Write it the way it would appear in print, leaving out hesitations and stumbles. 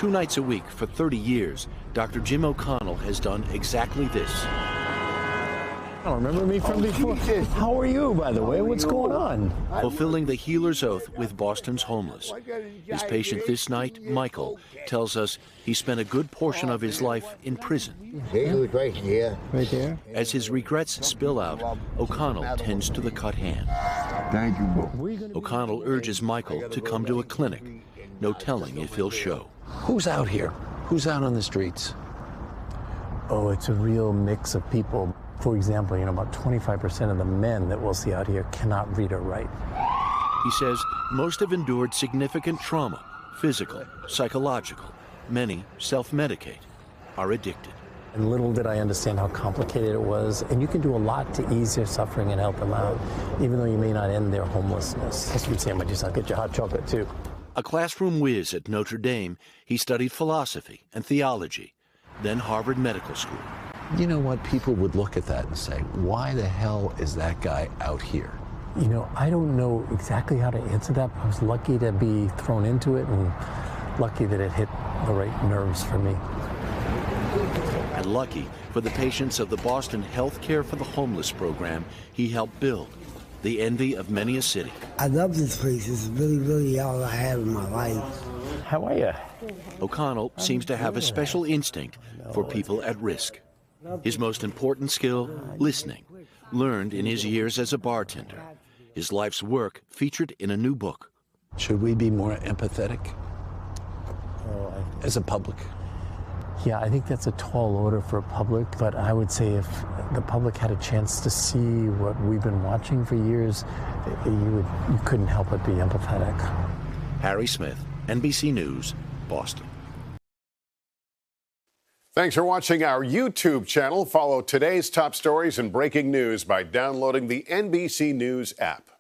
2 nights a week for 30 years, Dr. Jim O'Connell has done exactly this. I don't remember me from before. Jesus. How are you, by the way? What's going on? Fulfilling the healer's oath with Boston's homeless. His patient this night, Michael, tells us he spent a good portion of his life in prison. He was right here. Right there? As his regrets spill out, O'Connell tends to the cut hand. Thank you. O'Connell urges Michael to come to a clinic. No telling if he'll show. Who's out here? Who's out on the streets? Oh, it's a real mix of people. For example, about 25% of the men that we'll see out here cannot read or write. He says most have endured significant trauma, physical, psychological. Many self-medicate, are addicted. And little did I understand how complicated it was. And you can do a lot to ease their suffering and help them out, even though you may not end their homelessness. That's what you'd say, I'll get you hot chocolate too. A classroom whiz at Notre Dame, he studied philosophy and theology, then Harvard Medical School. You know what? People would look at that and say, why the hell is that guy out here? I don't know exactly how to answer that, but I was lucky to be thrown into it and lucky that it hit the right nerves for me. And lucky for the patients of the Boston Health Care for the Homeless program he helped build, the envy of many a city. I love this place. It's really, really all I have in my life. How are you? O'Connell seems to have a special instinct for people at risk. His most important skill, listening, learned in his years as a bartender. His life's work featured in a new book. Should we be more empathetic as a public? Yeah, I think that's a tall order for a public, but I would say if the public had a chance to see what we've been watching for years, you couldn't help but be empathetic. Harry Smith, NBC News, Boston. Thanks for watching our YouTube channel. Follow today's top stories and breaking news by downloading the NBC News app.